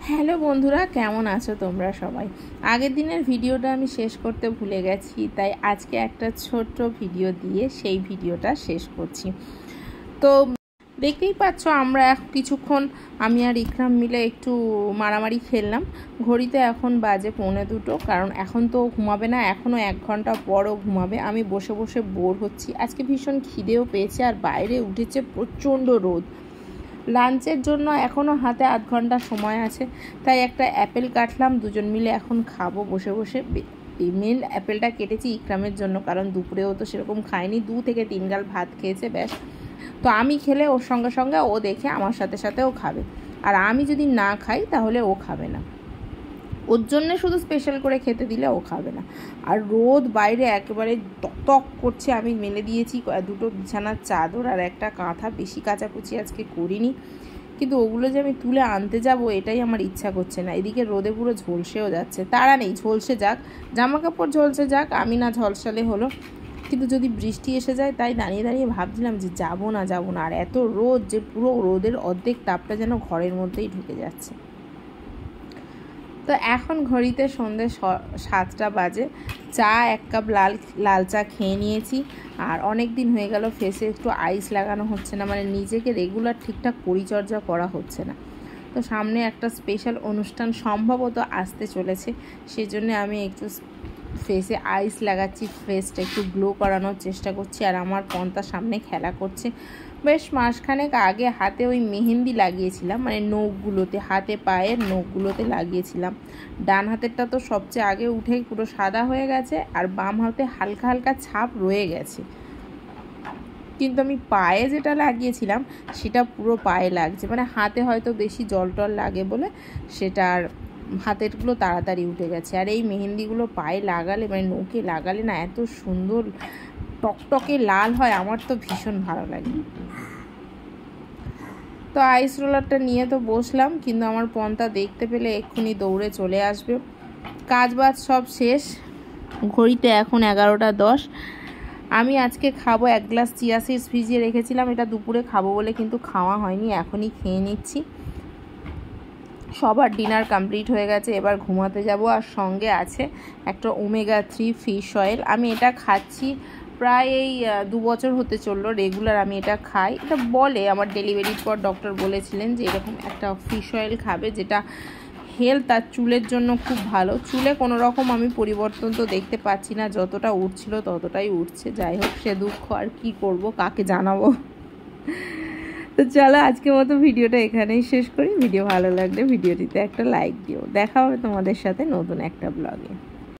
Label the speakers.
Speaker 1: Hello বন্ধুরা, কেমন আছো তোমরা সবাই? আগের দিনের ভিডিওটা আমি শেষ করতে ভুলে গেছি, তাই আজকে একটা ছোট্ট ভিডিও দিয়ে সেই ভিডিওটা শেষ করছি। তো দেখতেই পাচ্ছ, আমরা কিছুক্ষণ আমি আর ইকরাম মিলে একটু মারামারি খেললাম। ঘড়িতে এখন বাজে 1:45, কারণ এখন তো ঘুমাবে না, এখনও 1 ঘন্টা পরও ঘুমাবে। আমি বসে বসে বোর হচ্ছি, আজকে ভীষণ খিদেও পেয়েছে, আর বাইরে উঠেছে প্রচণ্ড রোদ। লাঞ্চের জন্য এখনও হাতে 8 ঘন্টা সময় আছে, তাই একটা অ্যাপেল কাটলাম, দুজন মিলে এখন খাবো বসে বসে। মেন অ্যাপেলটা কেটেছি ইকরামের জন্য, কারণ দুপুরেও তো সেরকম খায়নি, 2 থেকে 3 গাল ভাত খেয়েছে ব্যাস। তো আমি খেলে ওর সঙ্গে সঙ্গে ও দেখে আমার সাথে সাথেও খাবে, আর আমি যদি না খাই তাহলে ও খাবে না। ওর জন্যে শুধু স্পেশাল করে খেতে দিলে ও খাবে না। আর রোদ বাইরে একেবারে টক করছে। আমি মেলে দিয়েছি 2টো বিছানার চাদর আর একটা কাঁথা, বেশি কাচাকুচি আজকে করিনি, কিন্তু ওগুলো যে আমি তুলে আনতে যাব এটাই আমার ইচ্ছা করছে না। এদিকে রোদে পুরো ঝলসেও যাচ্ছে, তাড়া নেই, ঝলসে যাক, জামা কাপড় ঝলসে যাক, আমি না ঝলসালে হলো। কিন্তু যদি বৃষ্টি এসে যায়, তাই দাঁড়িয়ে দাঁড়িয়ে ভাবছিলাম যে যাবো না। আর এত রোদ যে পুরো রোদের অর্ধেক তাপটা যেন ঘরের মধ্যেই ঢুকে যাচ্ছে। তো এখন ঘড়িতে সন্ধ্যে 7টা বাজে। চা 1 কাপ লাল চা খেয়ে নিয়েছি। আর অনেক দিন হয়ে গেল ফেসে একটু আইস লাগানো হচ্ছে না, মানে নিজেকে রেগুলার ঠিকঠাক পরিচর্যা করা হচ্ছে না। তো সামনে একটা স্পেশাল অনুষ্ঠান সম্ভবত আসতে চলেছে, সেজন্য আমি একটু ফেসে আইস লাগাচ্ছি, ফেসটা একটু গ্লো করানোর চেষ্টা করছি। আর আমার পন্তা সামনে খেলা করছে। বেশ মাসখানেক আগে হাতে ওই মেহেন্দি লাগিয়েছিলাম, মানে নখগুলোতে, হাতে পায়ের নখগুলোতে লাগিয়েছিলাম। ডান হাতেরটা তো সবচেয়ে আগে উঠেই পুরো সাদা হয়ে গেছে, আর বাম হাতে হালকা হালকা ছাপ রয়ে গেছে। কিন্তু আমি পায়ে যেটা লাগিয়েছিলাম সেটা পুরো পায়ে লাগছে, মানে হাতে হয়তো বেশি জল টল লাগে বলে সেটার হাতেরগুলো তাড়াতাড়ি উঠে গেছে। আর এই মেহেন্দিগুলো পায়ে লাগালে, মানে নখে লাগালে না, এত সুন্দর টকটকে লাল হয়, আমার তো ভীষণ ভালো লাগে। তো আইস রোলারটা নিয়ে তো বসলাম, কিন্তু আমার পন্তা দেখতে পেলে এক্ষুনি দৌড়ে চলে আসবে। কাজ বাজ সব শেষ, ঘড়িতে এখন 11টা 10। আমি আজকে খাবো 1 গ্লাস চিয়া সিডস ভিজিয়ে রেখেছিলাম, এটা দুপুরে খাবো বলে কিন্তু খাওয়া হয়নি, এখনই খেয়ে নিচ্ছি। সবার ডিনার কমপ্লিট হয়ে গেছে, এবার ঘুমাতে যাব। আর সঙ্গে আছে একটা ওমেগা 3 ফিশ অয়েল। আমি এটা খাচ্ছি প্রায় এই 2 বছর হতে চললো, রেগুলার আমি এটা খাই। এটা বলে, আমার ডেলিভারির পর ডক্টর বলেছিলেন যে এরকম একটা ফিশ অয়েল খাবে, যেটা হেলথ আর চুলের জন্য খুব ভালো। চুলে কোনো রকম আমি পরিবর্তন তো দেখতে পাচ্ছি না, যতটা উঠছিল ততটাই উঠছে। যাই হোক, সে দুঃখ আর কি করব, কাকে জানাবো। তো চলো, আজকের মতো ভিডিওটা এখানেই শেষ করি। ভিডিও ভালো লাগলে ভিডিওটিতে একটা লাইক দিও। দেখা হবে তোমাদের সাথে নতুন একটা ব্লগে।